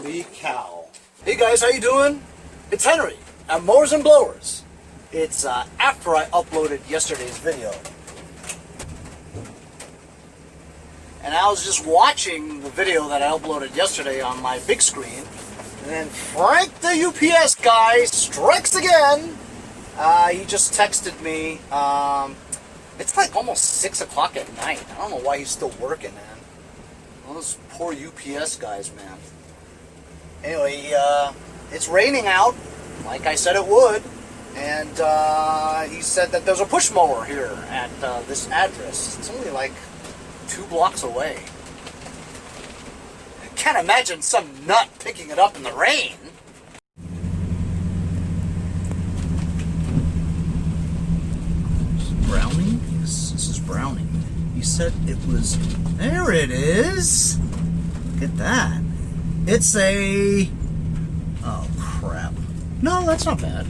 Holy cow. Hey guys, how you doing? It's Henry at Mowers and Blowers. It's after I uploaded yesterday's video. And I was just watching the video that I uploaded yesterday on my big screen. And then Frank the UPS guy strikes again. He just texted me. It's like almost 6 o'clock at night. I don't know why he's still working, man. Those poor UPS guys, man. Anyway, it's raining out, like I said it would, and he said that there's a push mower here at this address. It's only like 2 blocks away. I can't imagine some nut picking it up in the rain. Browning? Yes, this is Browning. He said it was... There it is! Look at that. It's a... Oh, crap. No, that's not bad.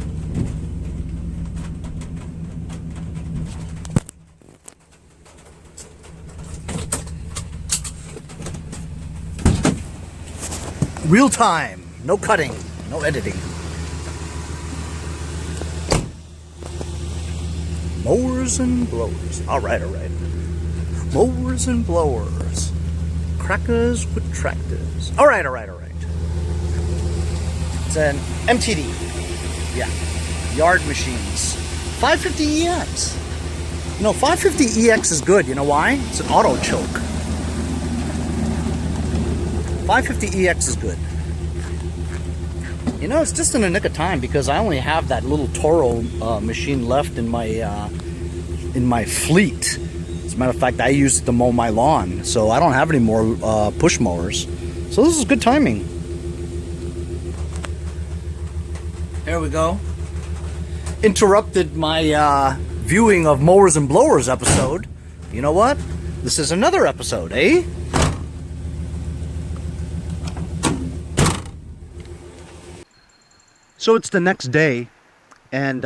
Real time. No cutting. No editing. Mowers and blowers. Alright, alright. Mowers and blowers. Crackers with tractors. Alright, alright, alright. It's an MTD. Yeah. Yardmachines. 550EX. No, 550EX is good. You know why? It's an auto choke. 550EX is good. You know, it's just in the nick of time because I only have that little Toro machine left in my fleet. As a matter of fact, I used it to mow my lawn, so I don't have any more push mowers. So this is good timing. There we go. Interrupted my viewing of Mowers and Blowers episode. You know what? This is another episode, eh? So it's the next day, and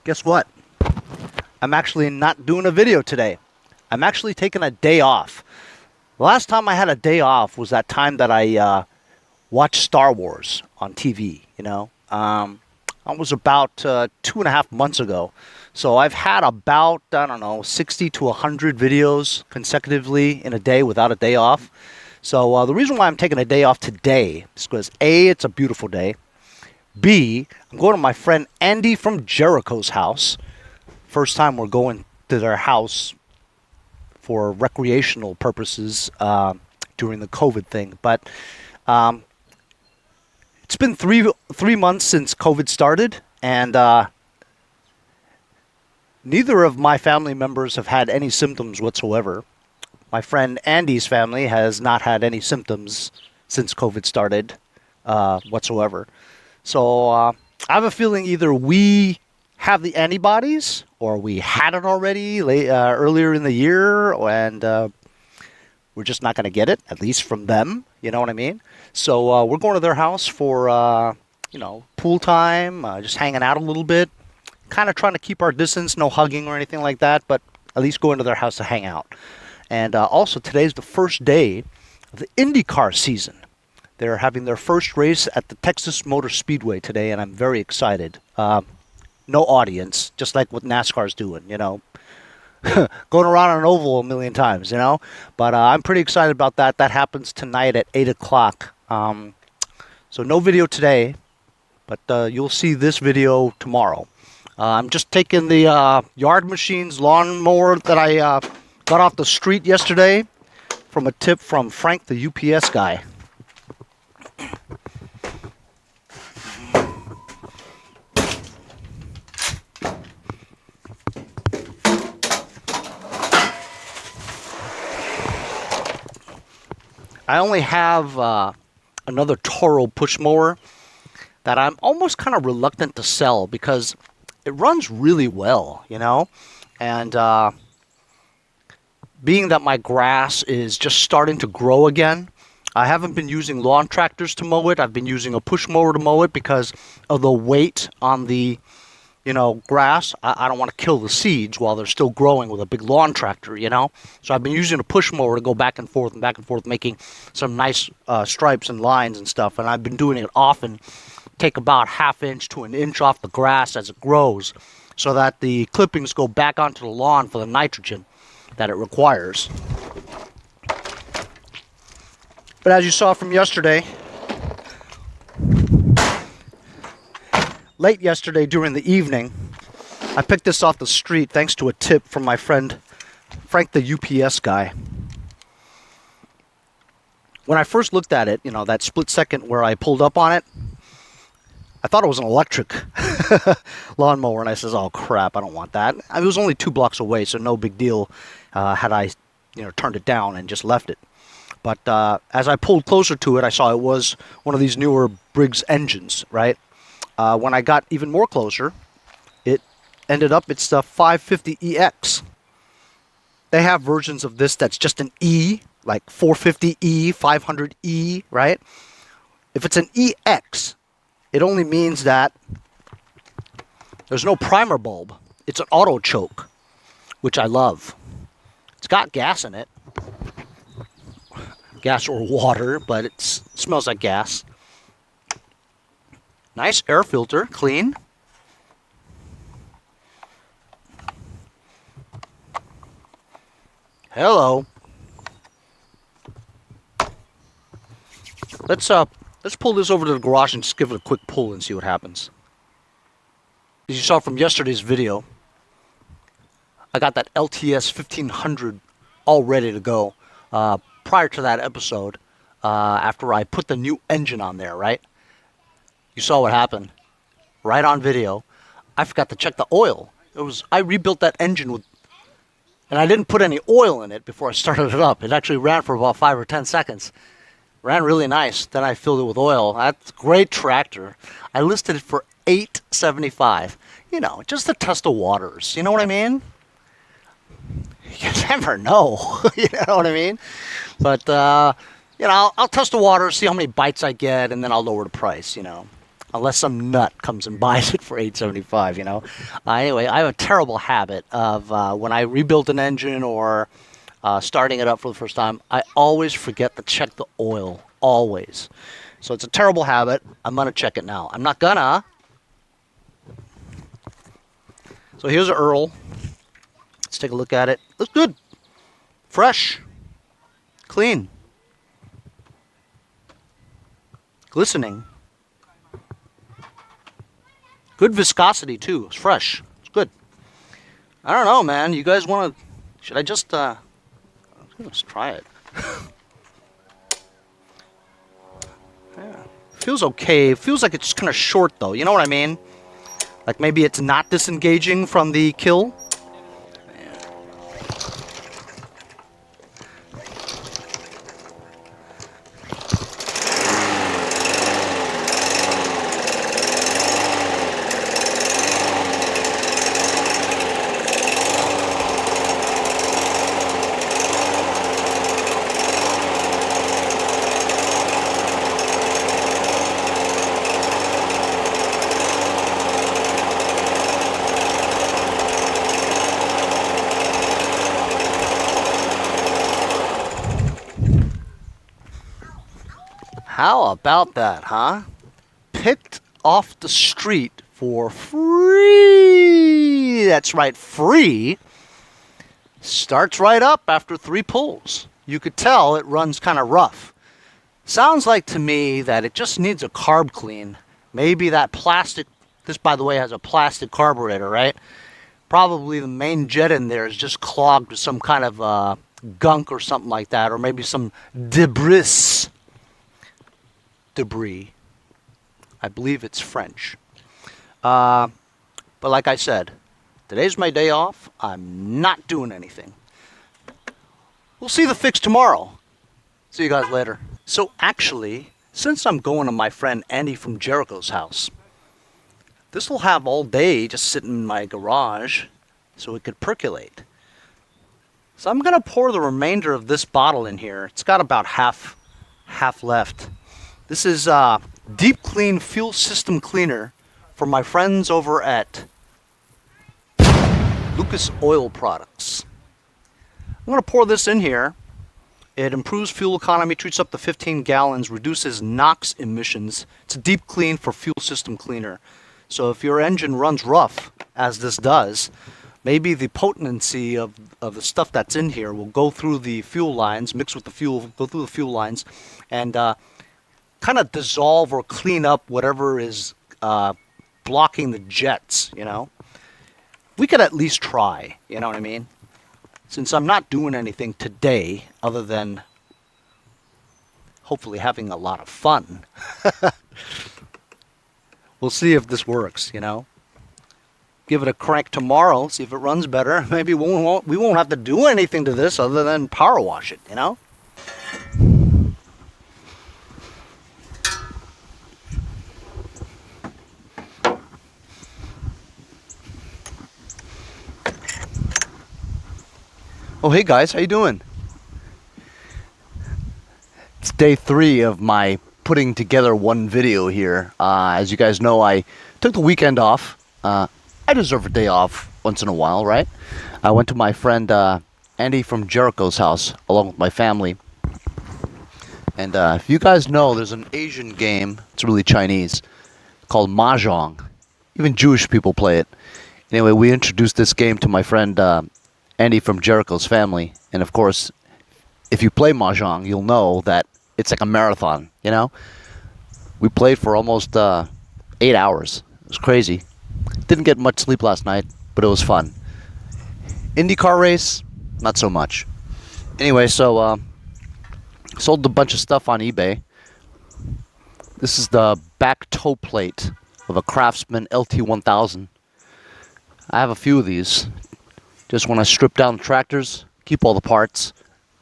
guess what? I'm actually not doing a video today. I'm actually taking a day off. The last time I had a day off was that time that I watched Star Wars on TV, you know. That was about 2.5 months ago. So I've had about, I don't know, 60 to 100 videos consecutively in a day without a day off. So the reason why I'm taking a day off today is because A, it's a beautiful day. B, I'm going to my friend Andy from Jericho's house. First time we're going to their house for recreational purposes during the COVID thing. But it's been three months since COVID started, and neither of my family members have had any symptoms whatsoever. My friend Andy's family has not had any symptoms since COVID started whatsoever. So I have a feeling either we have the antibodies or we had it already earlier in the year, and we're just not going to get it, at least from them. You know what I mean? So we're going to their house for, you know, pool time, just hanging out a little bit, kind of trying to keep our distance, no hugging or anything like that, but at least going to their house to hang out. And also today's the first day of the IndyCar season. They're having their first race at the Texas Motor Speedway today, and I'm very excited. No audience, just like what NASCAR's doing, you know. Going around an oval a million times, you know. But I'm pretty excited about that. That happens tonight at 8 o'clock. So no video today, but you'll see this video tomorrow. I'm just taking the Yardmachines lawnmower that I got off the street yesterday from a tip from Frank the UPS guy. I only have another Toro push mower that I'm almost kind of reluctant to sell because it runs really well, you know, and being that my grass is just starting to grow again, I haven't been using lawn tractors to mow it. I've been using a push mower to mow it because of the weight on the you know, grass. I don't want to kill the seeds while they're still growing with a big lawn tractor, you know. So I've been using a push mower to go back and forth, making some nice stripes and lines and stuff. And I've been doing it often, take about 1/2 inch to 1 inch off the grass as it grows, so that the clippings go back onto the lawn for the nitrogen that it requires. But as you saw from yesterday, late yesterday during the evening, I picked this off the street thanks to a tip from my friend Frank, the UPS guy. When I first looked at it, you know, that split second where I pulled up on it, I thought it was an electric lawnmower, and I says, "Oh crap, I don't want that." I mean, it was only 2 blocks away, so no big deal had I, you know, turned it down and just left it. But as I pulled closer to it, I saw it was one of these newer Briggs engines, right? When I got even more closer, it ended up it's the 550EX. They have versions of this that's just an E, like 450E, 500E, right? If it's an EX, it only means that there's no primer bulb. It's an auto choke, which I love. It's got gas in it. Gas or water, but it smells like gas. Nice air filter, clean. Hello. Let's pull this over to the garage and just give it a quick pull and see what happens. As you saw from yesterday's video, I got that LTS 1500 all ready to go prior to that episode, after I put the new engine on there, right? You saw what happened. Right on video. I forgot to check the oil. I rebuilt that engine and I didn't put any oil in it before I started it up. It actually ran for about 5 or 10 seconds. Ran really nice. Then I filled it with oil. That's a great tractor. I listed it for $875. You know, just to test the waters. You know what I mean? You never know. You know what I mean? But, you know, I'll test the waters, see how many bites I get, and then I'll lower the price, you know. Unless some nut comes and buys it for $875, you know. Anyway, I have a terrible habit of when I rebuild an engine or starting it up for the first time, I always forget to check the oil, always. So it's a terrible habit. I'm going to check it now. I'm not gonna. So here's an Earl. Let's take a look at it. Looks good. Fresh. Clean. Glistening. Good viscosity too. It's fresh. It's good. I don't know, man. You guys want to... Should I just... Let's try it. Yeah. Feels okay. Feels like it's kind of short, though. You know what I mean? Like maybe it's not disengaging from the kill. How about that, huh? Picked off the street for free. That's right, free. Starts right up after 3 pulls. You could tell it runs kind of rough. Sounds like to me that it just needs a carb clean. Maybe that plastic, this by the way has a plastic carburetor, right? Probably the MAINJETIN there is just clogged with some kind of gunk or something like that, or maybe some debris. I believe it's French. But like I said, today's my day off. I'm not doing anything. We'll see the fix tomorrow. See you guys later. So actually, since I'm going to my friend Andy from Jericho's house, this will have all day just sitting in my garage so it could percolate. So I'm going to pour the remainder of this bottle in here. It's got about half left. This is Deep Clean Fuel System Cleaner from my friends over at Lucas Oil Products. I'm going to pour this in here. It improves fuel economy, treats up to 15 gallons, reduces NOx emissions. It's a deep clean for fuel system cleaner. So if your engine runs rough, as this does, maybe the potency of the stuff that's in here will go through the fuel lines, mix with the fuel, go through the fuel lines, and kind of dissolve or clean up whatever is blocking the jets, you know. We could at least try, you know what I mean? Since I'm not doing anything today other than hopefully having a lot of fun. We'll see if this works, you know. Give it a crank tomorrow, see if it runs better. Maybe we won't have to do anything to this other than power wash it, you know. Oh, hey guys, how you doing? It's day 3 of my putting together one video here. As you guys know, I took the weekend off. I deserve a day off once in a while, right? I went to my friend Andy from Jericho's house along with my family. And if you guys know, there's an Asian game, it's really Chinese, called Mahjong. Even Jewish people play it. Anyway, we introduced this game to my friend Andy from Jericho's family. And of course, if you play Mahjong, you'll know that it's like a marathon, you know? We played for almost 8 hours. It was crazy. Didn't get much sleep last night, but it was fun. IndyCar race, not so much. Anyway, so sold a bunch of stuff on eBay. This is the back toe plate of a Craftsman LT1000. I have a few of these. Just when I strip down the tractors, keep all the parts.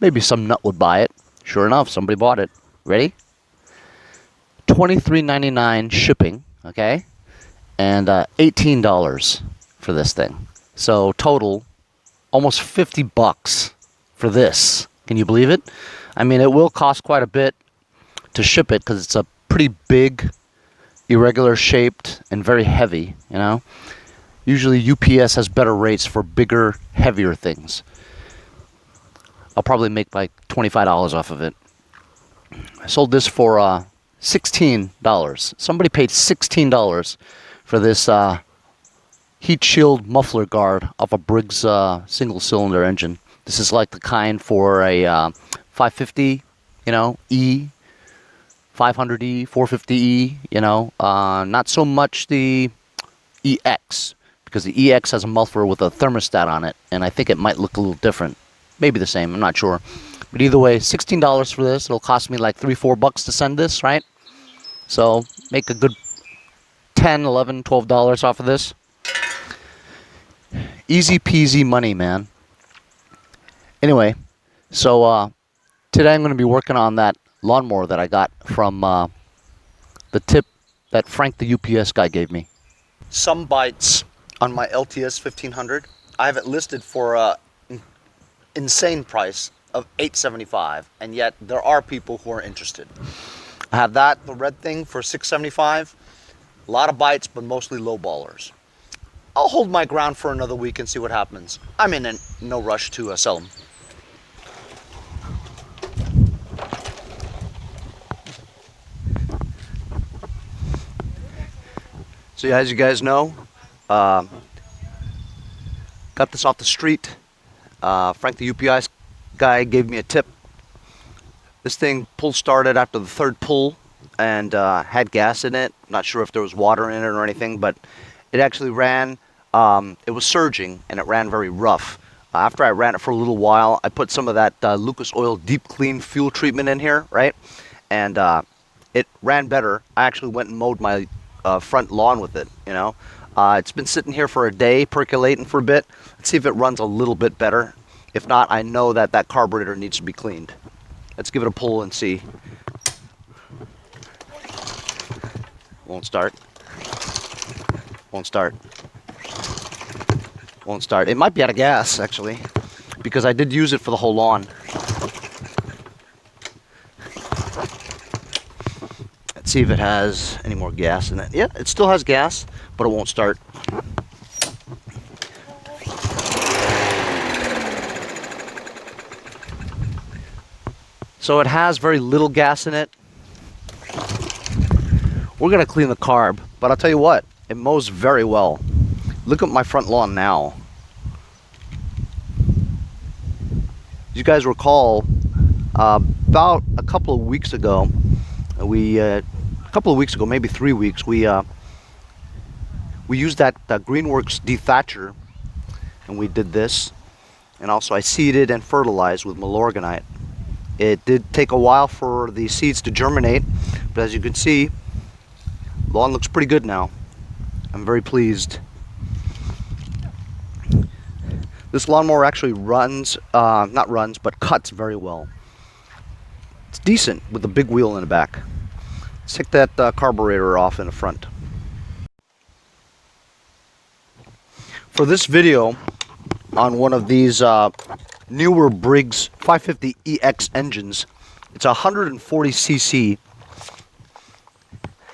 Maybe some nut would buy it. Sure enough, somebody bought it. Ready? $23.99 shipping, okay? And $18 for this thing. So total, almost 50 bucks for this. Can you believe it? I mean, it will cost quite a bit to ship it because it's a pretty big, irregular shaped, and very heavy, you know? Usually UPS has better rates for bigger, heavier things. I'll probably make like $25 off of it. I sold this for $16. Somebody paid $16 for this heat shield muffler guard off a Briggs single-cylinder engine. This is like the kind for a 550, you know, E, 500E, 450E, you know. Not so much the EX, because the EX has a muffler with a thermostat on it, and I think it might look a little different. Maybe the same, I'm not sure. But either way, $16 for this. It'll cost me like $3-4 to send this, right? So make a good $10, $11, $12 off of this. Easy peasy money, man. Anyway, so today I'm going to be working on that lawnmower that I got from the tip that Frank the UPS guy gave me. Some bites on my LTS 1500. I have it listed for an insane price of $875, and yet there are people who are interested. I have that, the red thing, for $675. A lot of bites, but mostly low ballers. I'll hold my ground for another week and see what happens. I'm in no rush to sell them. So as you guys know, got this off the street. Frank the UPS guy gave me a tip. This thing pull started after the third pull and had gas in it. Not sure if there was water in it or anything, but it actually ran. It was surging and it ran very rough. After I ran it for a little while, I put some of that Lucas Oil Deep Clean fuel treatment in here, right? And it ran better. I actually went and mowed my front lawn with it, you know. It's been sitting here for a day, percolating for a bit. Let's see if it runs a little bit better. If not, I know that that carburetor needs to be cleaned. Let's give it a pull and see. Won't start. Won't start. Won't start. It might be out of gas, actually, because I did use it for the whole lawn. Let's see if it has any more gas in it. Yeah, it still has gas, but it won't start. So it has very little gas in it. We're going to clean the carb, but I'll tell you what, it mows very well. Look at my front lawn now. You guys recall, about a couple of weeks ago, maybe 3 weeks, we used that Greenworks dethatcher, and we did this, and also I seeded and fertilized with Milorganite. It did take a while for the seeds to germinate, but as you can see, lawn looks pretty good now. I'm very pleased. This lawnmower actually but cuts very well. It's decent with the big wheel in the back. Let's take that carburetor off in the front. For this video on one of these newer Briggs 550EX engines, it's 140cc.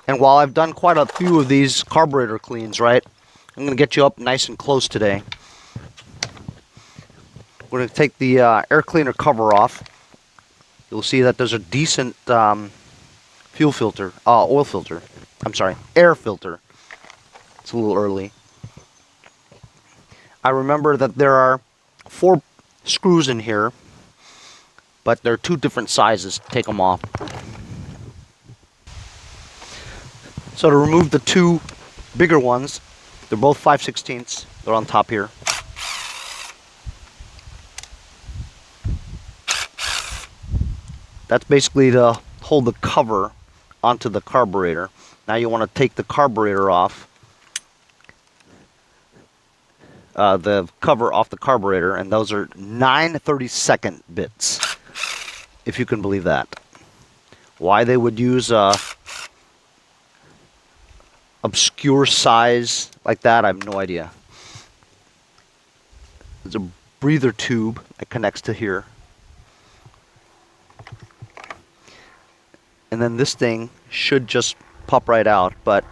And while I've done quite a few of these carburetor cleans, right, I'm going to get you up nice and close today. We're going to take the air cleaner cover off. You'll see that there's a decent air filter. It's a little early. I remember that there are 4 screws in here, but they're 2 different sizes. Take them off. So to remove the 2 bigger ones, they're both 5/16. They're on top here. That's basically to hold the cover onto the carburetor. Now you want to take the carburetor off, the cover off the carburetor, and those are 9/32 bits, if you can believe that. Why they would use obscure size like that, I have no idea. There's a breather tube that connects to here. And then this thing should just pop right out, but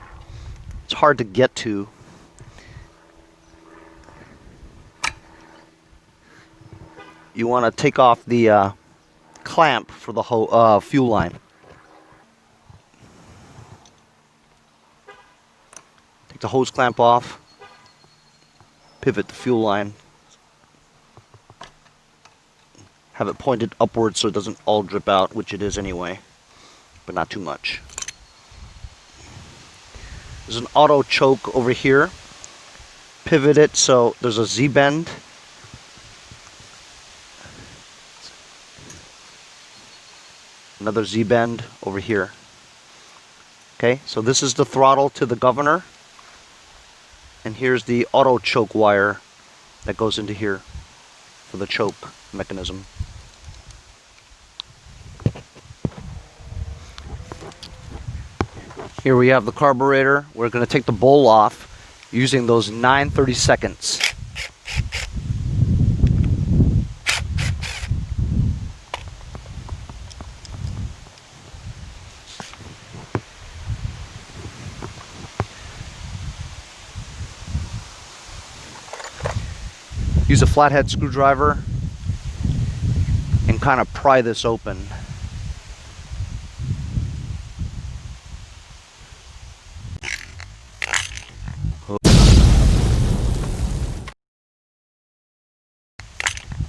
it's hard to get to. You want to take off the clamp for the fuel line. Take the hose clamp off, pivot the fuel line, have it pointed upwards so it doesn't all drip out, which it is anyway, but not too much. There's an auto choke over here. Pivot it so there's a Z-bend. Another Z-bend over here. Okay, so this is the throttle to the governor. And here's the auto choke wire that goes into here for the choke mechanism. Here we have the carburetor. We're going to take the bowl off using those 9/32. Use a flathead screwdriver and kind of pry this open.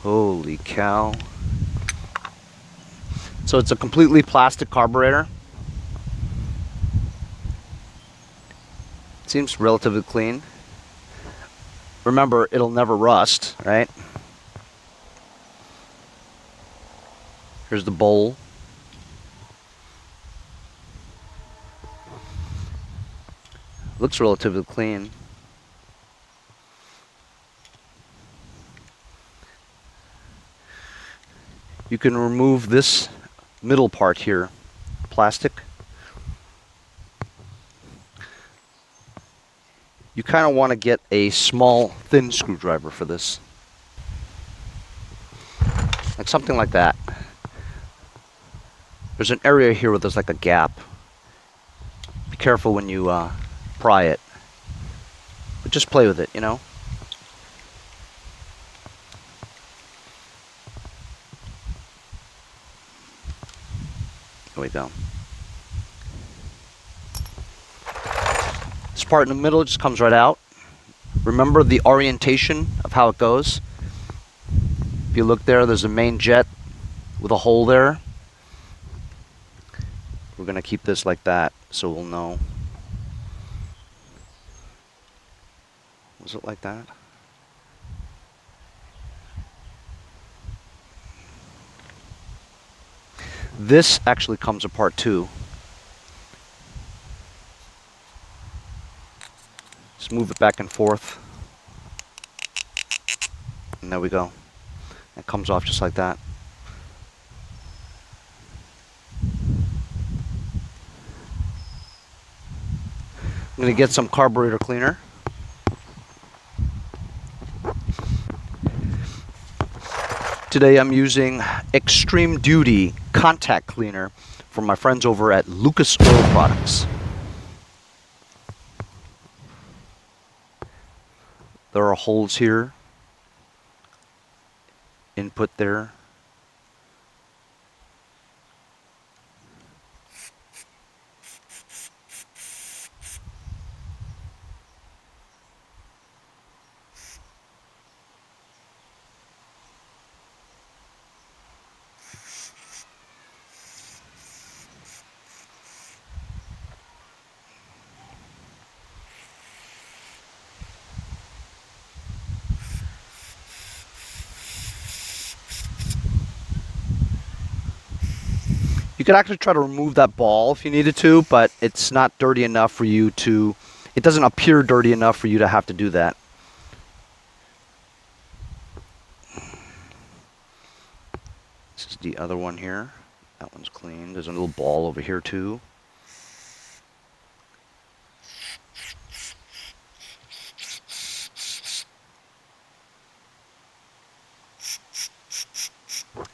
Holy cow. So it's a completely plastic carburetor. Seems relatively clean. Remember, it'll never rust, right? Here's the bowl. Looks relatively clean. You can remove this middle part here, plastic. You kind of want to get a small, thin screwdriver for this. Like something like that. There's an area here where there's like a gap. Be careful when you pry it. But just play with it, you know? There we go. This part in the middle just comes right out. Remember the orientation of how it goes. If you look there, there's a main jet with a hole there. We're going to keep this like that so we'll know. Was it like that? This actually comes apart too. Just move it back and forth. And there we go. It comes off just like that. I'm going to get some carburetor cleaner. Today I'm using Extreme Duty Contact Cleaner from my friends over at Lucas Oil Products. There are holes here. Input there. You could actually try to remove that ball if you needed to, but it's not dirty enough for you to, it doesn't appear dirty enough for you to have to do that. This is the other one here. That one's clean. There's a little ball over here too.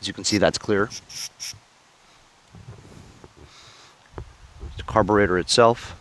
As you can see, that's clear. The carburetor itself.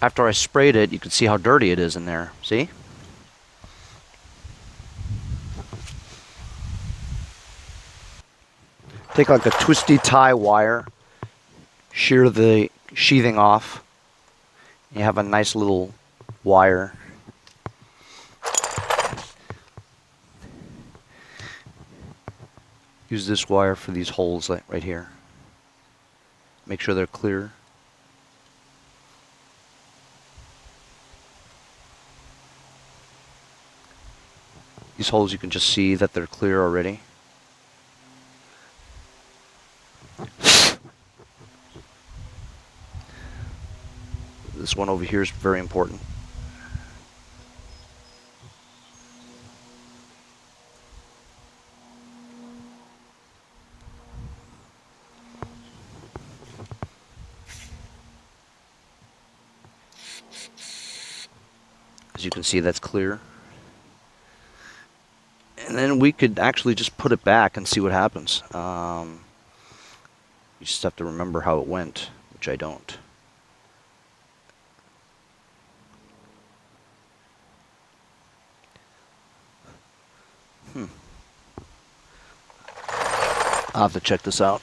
After I sprayed it, you can see how dirty it is in there. See? Take like a twisty tie wire, shear the sheathing off. You have a nice little wire. Use this wire for these holes right here. Make sure they're clear. These holes, you can just see that they're clear already. This one over here is very important. As you can see, that's clear. And then we could actually just put it back and see what happens. You just have to remember how it went, which I don't. I'll have to check this out.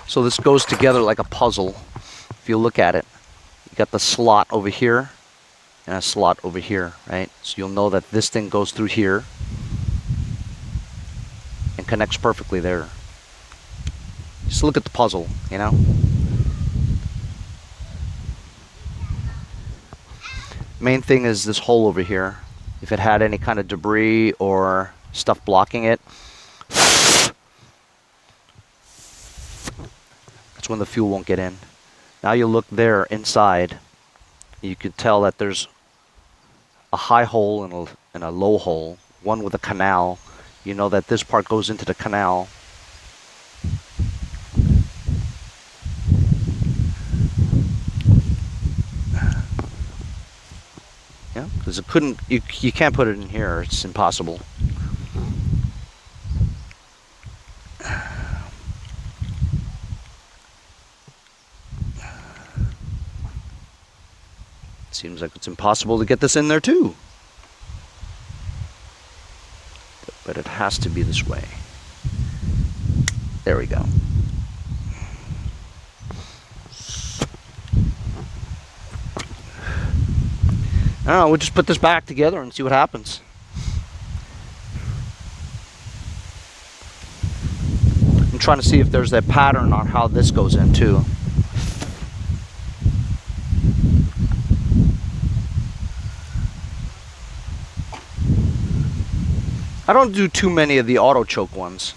So this goes together like a puzzle. If you look at it, you got the slot over here and a slot over here, right? So you'll know that this thing goes through here and connects perfectly there. Just look at the puzzle, you know? Main thing is this hole over here. If it had any kind of debris or stuff blocking it, that's when the fuel won't get in. Now you look there inside, you can tell that there's a high hole and a low hole, one with a canal. You know that this part goes into the canal. Yeah, because it couldn't, you can't put it in here, it's impossible. Seems like it's impossible to get this in there too. But it has to be this way. There we go. I don't know, we'll just put this back together and see what happens. I'm trying to see if there's a pattern on how this goes in too. I don't do too many of the auto choke ones.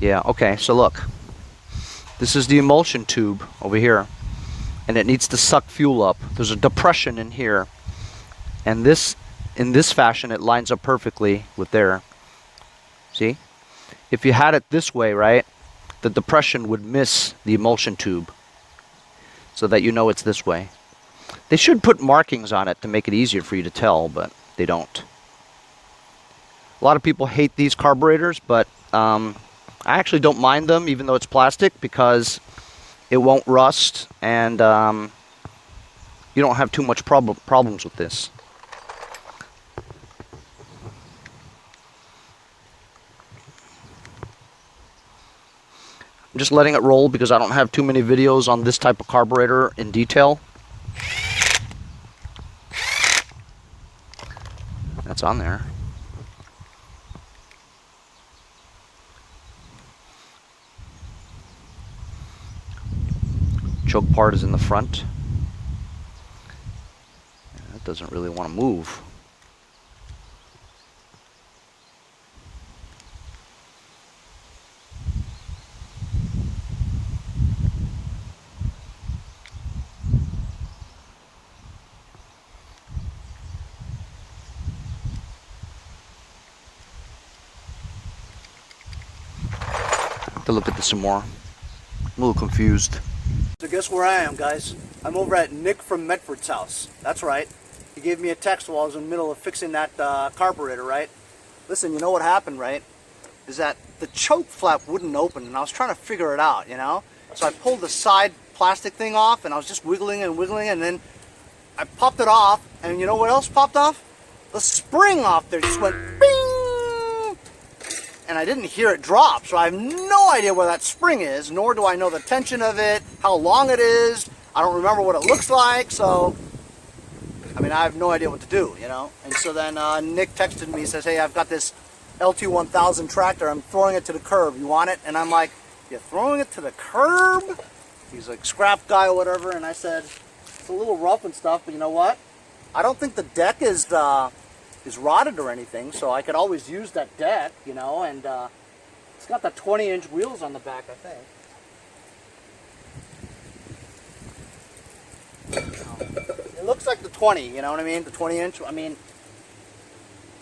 Yeah, okay, so look. This is the emulsion tube over here, and it needs to suck fuel up. There's a depression in here, and this, in this fashion, it lines up perfectly with there. See? If you had it this way, right, the depression would miss the emulsion tube, so that you know it's this way. They should put markings on it to make it easier for you to tell, but they don't. A lot of people hate these carburetors, but I actually don't mind them, even though it's plastic, because it won't rust, and you don't have too much problems with this. I'm just letting it roll because I don't have too many videos on this type of carburetor in detail. That's on there. Choke part is in the front. That doesn't really want to move. To look at this some more. I'm a little confused. So guess where I am, guys? I'm over at Nick from Medford's house. That's right. He gave me a text while I was in the middle of fixing that carburetor, right? Listen, you know what happened, right? Is that the choke flap wouldn't open, and I was trying to figure it out, you know? So I pulled the side plastic thing off, and I was just wiggling, and then I popped it off, and you know what else popped off? The spring off there just went bing! And I didn't hear it drop, so I have no idea where that spring is, nor do I know the tension of it, how long it is. I don't remember what it looks like, so I mean, I have no idea what to do, you know. And so then Nick texted me, says, hey, I've got this LT1000 tractor, I'm throwing it to the curb, you want it? And I'm like, you're throwing it to the curb? He's like, scrap guy or whatever, and I said, it's a little rough and stuff, but you know what? I don't think the deck is rotted or anything, so I could always use that deck, you know, and it's got the 20-inch wheels on the back, I think. It looks like the 20, you know what I mean? The 20-inch, I mean,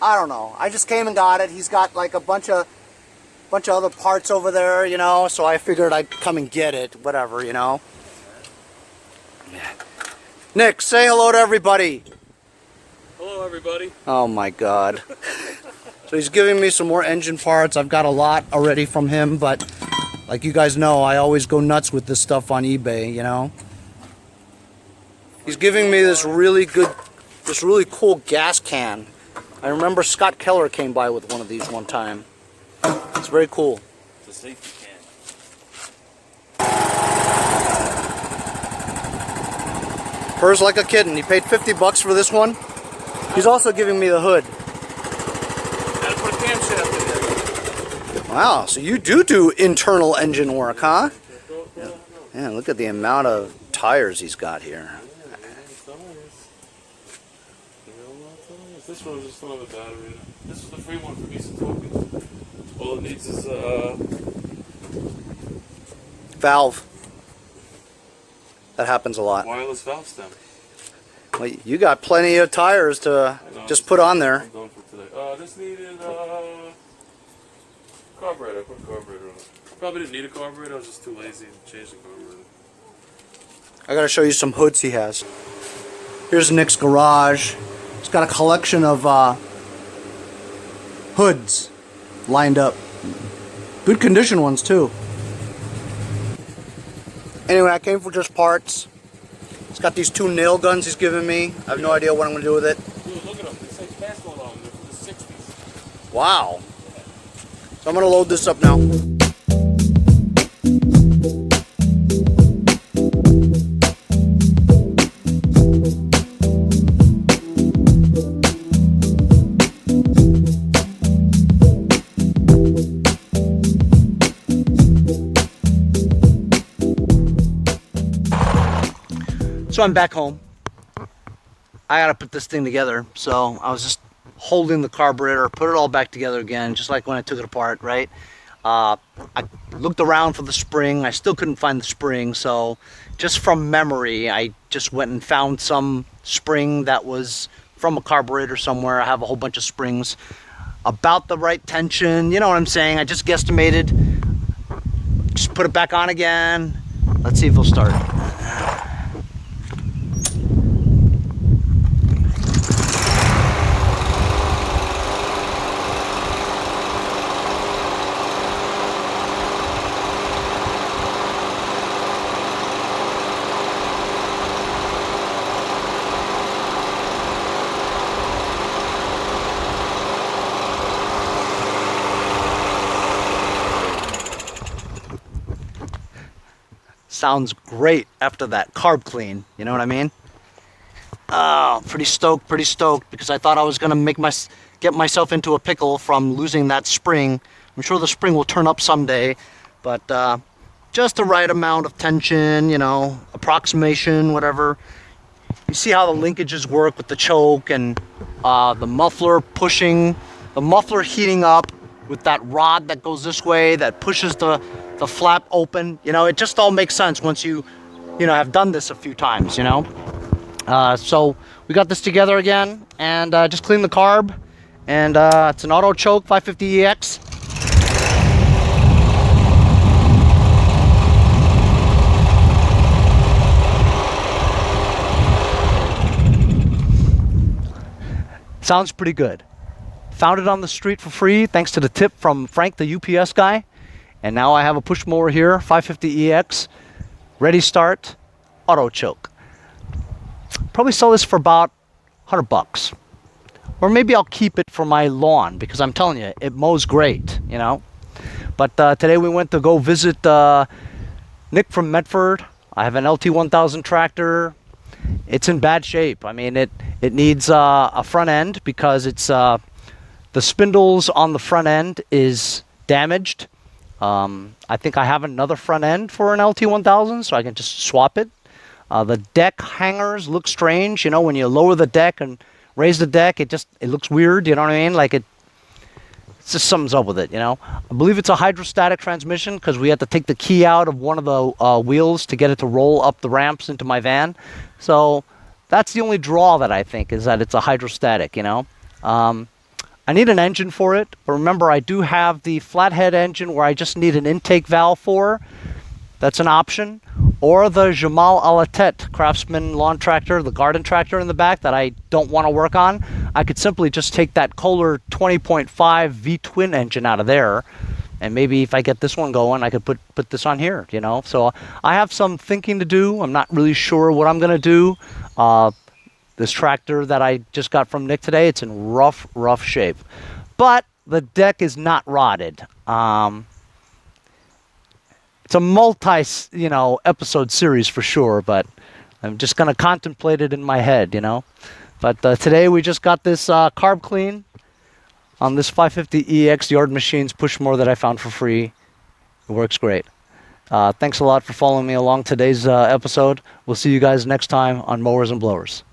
I don't know. I just came and got it. He's got like a bunch of other parts over there, you know, so I figured I'd come and get it, whatever, you know. Yeah. Nick, say hello to everybody. Hello, everybody. Oh my God. So he's giving me some more engine parts. I've got a lot already from him, but like you guys know, I always go nuts with this stuff on eBay, you know. He's giving me this really cool gas can. I remember Scott Keller came by with one of these one time. It's very cool. It's a safety can. Purrs like a kitten. He paid 50 bucks for this one. He's also giving me the hood. Gotta put a camshaft in there. Wow, so you do internal engine work, huh? Yeah, look at the amount of tires he's got here. This one was just another battery. This was the free one from East Token. All it needs is Valve. That happens a lot. wireless valve stem. Well, you got plenty of tires to just put on there. I'm done for today. This needed carburetor. I put carburetor on it. Probably didn't need a carburetor. I was just too lazy to change the carburetor. I gotta show you some hoods he has. Here's Nick's garage. He's got a collection of hoods lined up. Good condition ones too. Anyway, I came for just parts. He's got these 2 nail guns he's giving me. I have no idea what I'm gonna do with it. Dude, look at them. They say cast on them. They're from the 60s. Wow. So I'm gonna load this up now. So I'm back home. I gotta put this thing together. So I was just holding the carburetor, put it all back together again, just like when I took it apart, right? I looked around for the spring. I still couldn't find the spring. So just from memory, I just went and found some spring that was from a carburetor somewhere. I have a whole bunch of springs about the right tension. You know what I'm saying? I just guesstimated. Just put it back on again. Let's see if it'll start. Sounds great after that carb clean, you know what I mean? Oh, pretty stoked because I thought I was gonna get myself into a pickle from losing that spring. I'm sure the spring will turn up someday, but just the right amount of tension, you know, approximation, whatever. You see how the linkages work with the choke and the muffler pushing, the muffler heating up with that rod that goes this way that pushes the flap open. You know, it just all makes sense once you have done this a few times, you know. So we got this together again and just cleaned the carb, and it's an auto choke 550EX. Sounds pretty good. Found it on the street for free thanks to the tip from Frank, the UPS guy. And now I have a push mower here, 550EX, ready start, auto choke. Probably sell this for about 100 bucks. Or maybe I'll keep it for my lawn because I'm telling you, it mows great, you know. But today we went to go visit Nick from Medford. I have an LT1000 tractor. It's in bad shape. I mean, it needs a front end because it's the spindles on the front end is damaged. I think I have another front end for an LT1000, so I can just swap it. The deck hangers look strange, you know, when you lower the deck and raise the deck, it looks weird, you know what I mean? Like it's just something's up with it, you know. I believe it's a hydrostatic transmission because we had to take the key out of one of the wheels to get it to roll up the ramps into my van. So that's the only draw that I think is that it's a hydrostatic, you know. I need an engine for it, but remember I do have the flathead engine where I just need an intake valve for. That's an option. Or the Jamal Alatet Craftsman lawn tractor, the garden tractor in the back that I don't want to work on. I could simply just take that Kohler 20.5 V-twin engine out of there, and maybe if I get this one going, I could put this on here, you know. So I have some thinking to do. I'm not really sure what I'm going to do. This tractor that I just got from Nick today, it's in rough shape. But the deck is not rotted. It's a multi, episode series for sure, but I'm just going to contemplate it in my head, you know. But today we just got this carb clean on this 550EX Yardmachines push mower that I found for free. It works great. Thanks a lot for following me along today's episode. We'll see you guys next time on Mowers and Blowers.